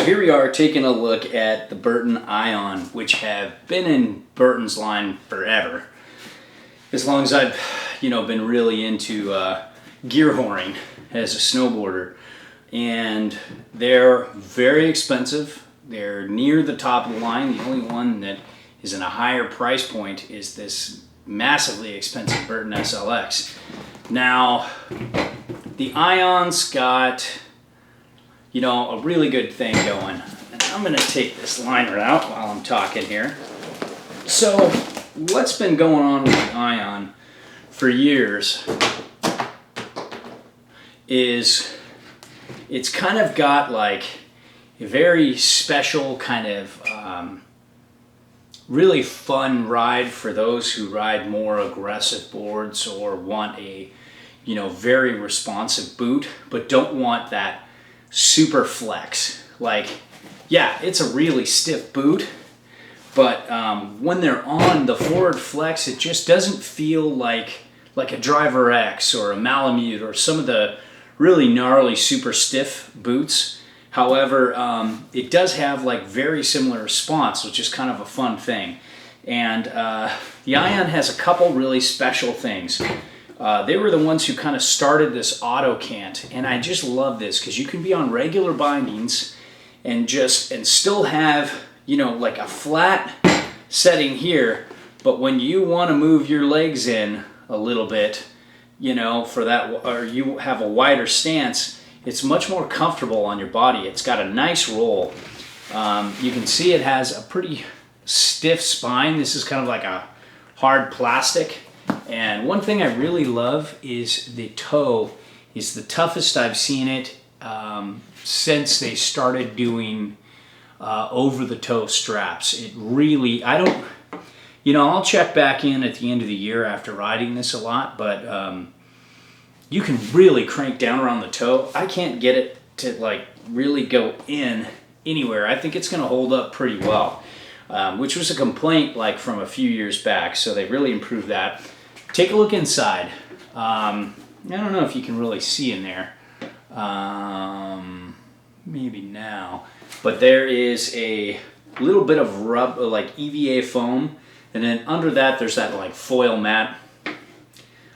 So here we are taking a look at the Burton Ion, which have been in Burton's line forever. As long as I've, been really into gear whoring as a snowboarder. And they're very expensive. They're near the top of the line. The only one that is in a higher price point is this massively expensive Burton SLX. Now, the Ion's got a really good thing going. And I'm going to take this liner out while I'm talking here. So what's been going on with the Ion for years is it's kind of got like a very special kind of really fun ride for those who ride more aggressive boards or want a very responsive boot, but don't want that super flex. Like, yeah, it's a really stiff boot, but when they're on the forward flex, it just doesn't feel like a Driver X or a Malamute or some of the really gnarly super stiff boots. However, it does have like very similar response, which is kind of a fun thing. And the Ion has a couple really special things. They were the ones who kind of started this auto cant, and I just love this because you can be on regular bindings and still have like a flat setting here, but when you want to move your legs in a little bit, for that, or you have a wider stance, it's much more comfortable on your body. It's got a nice roll. You can see it has a pretty stiff spine. This is kind of like a hard plastic. And one thing I really love is the toe is the toughest I've seen it since they started doing over-the-toe straps. It really, I'll check back in at the end of the year after riding this a lot, but you can really crank down around the toe. I can't get it to like really go in anywhere. I think it's going to hold up pretty well, which was a complaint like from a few years back, so they really improved that. Take a look inside. I don't know if you can really see in there. Maybe now. But there is a little bit of rub, like EVA foam, and then under that there's that like foil mat.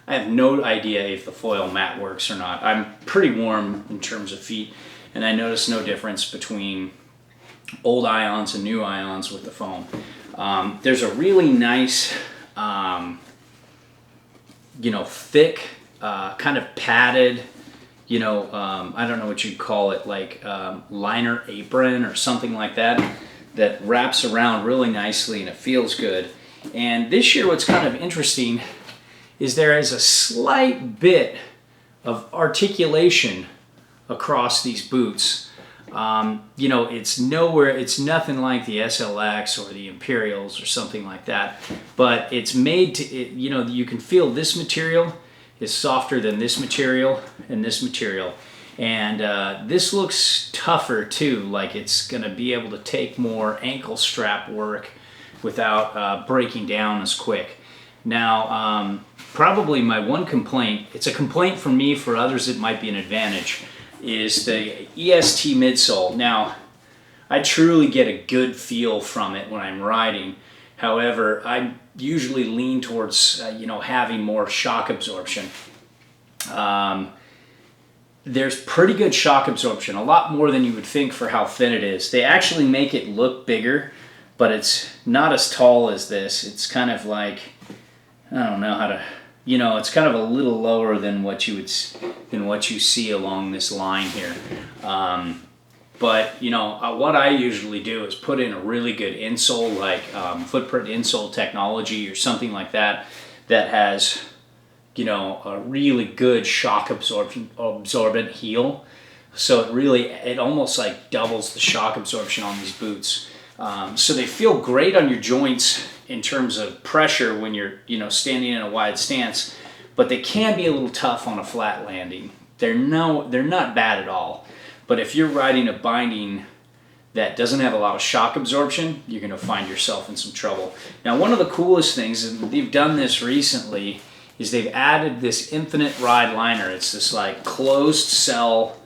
I have no idea if the foil mat works or not. I'm pretty warm in terms of feet, and I notice no difference between old Ions and new Ions with the foam. There's a really nice thick, kind of padded, I don't know what you'd call it, like liner apron or something like that, that wraps around really nicely and it feels good. And this year what's kind of interesting is there is a slight bit of articulation across these boots. It's nothing like the SLX or the Imperials or something like that, but it's made to, you can feel this material is softer than this material and this material. And this looks tougher too, like it's gonna be able to take more ankle strap work without breaking down as quick. Now, probably my one complaint, it's a complaint for me, for others it might be an advantage, is the EST midsole. Now, I truly get a good feel from it when I'm riding. However, I usually lean towards having more shock absorption. There's pretty good shock absorption, a lot more than you would think for how thin it is. They actually make it look bigger, but it's not as tall as this. It's kind of like, I don't know how to, it's kind of a little lower than what you see along this line here. But what I usually do is put in a really good insole, like footprint insole technology or something like that, that has a really good shock absorbent heel. So it almost like doubles the shock absorption on these boots. So they feel great on your joints in terms of pressure when you're standing in a wide stance, but they can be a little tough on a flat landing. They're not bad at all. But if you're riding a binding that doesn't have a lot of shock absorption, you're going to find yourself in some trouble. Now, one of the coolest things, and they've done this recently, is they've added this infinite ride liner. It's this like closed cell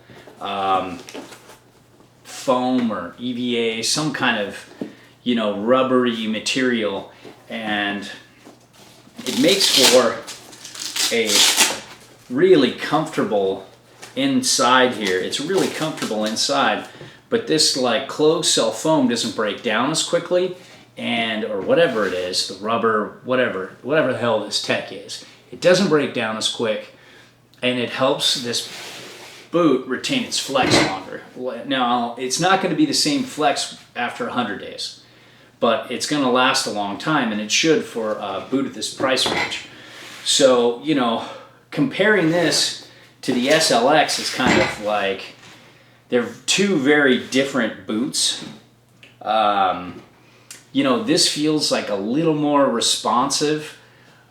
foam or EVA, some kind of, you know, rubbery material, and it makes for a really comfortable inside here. It's really comfortable inside, but this like closed cell foam doesn't break down as quickly, and or whatever it is, the rubber, whatever the hell this tech is, it doesn't break down as quick, and it helps this boot retain its flex longer. Now, it's not going to be the same flex after 100 days, but it's going to last a long time, and it should for a boot at this price range. So, you know, comparing this to the SLX is kind of like, they're two very different boots. You know, this feels like a little more responsive,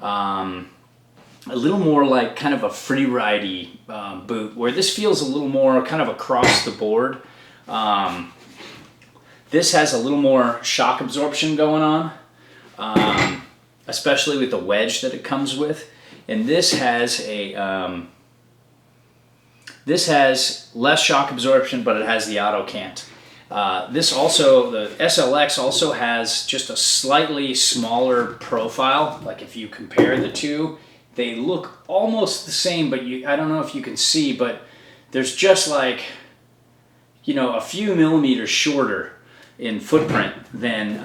a little more like kind of a free ridey boot, where this feels a little more kind of across the board. This has a little more shock absorption going on, especially with the wedge that it comes with. And this has a this has less shock absorption, but it has the auto cant. This also, the SLX also has just a slightly smaller profile. Like if you compare the two, they look almost the same, but I don't know if you can see, but there's just like, you know, a few millimeters shorter in footprint than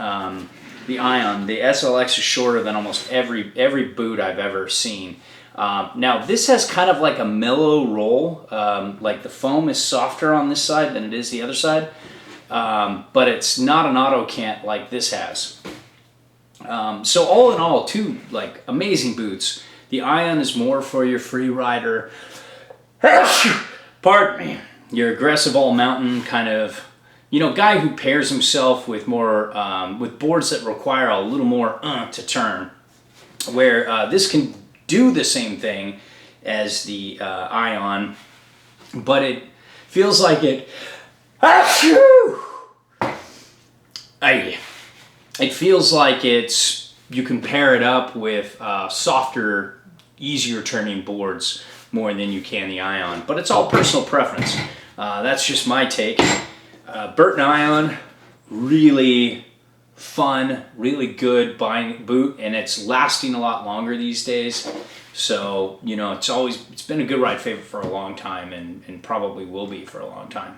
the Ion. The SLX is shorter than almost every boot I've ever seen. Now this has kind of like a mellow roll, like the foam is softer on this side than it is the other side, but it's not an auto cant like this has. So all in all, two like amazing boots. The Ion is more for your free rider, pardon me, your aggressive all mountain kind of, you know, guy who pairs himself with more, with boards that require a little more to turn, where this can do the same thing as the Ion, but it feels like it, it feels like it's, you can pair it up with softer, easier turning boards more than you can the Ion, but it's all personal preference. That's just my take. Burton Ion, really fun, really good buying boot, and it's lasting a lot longer these days. So, you know, it's been a good ride favorite for a long time, and probably will be for a long time.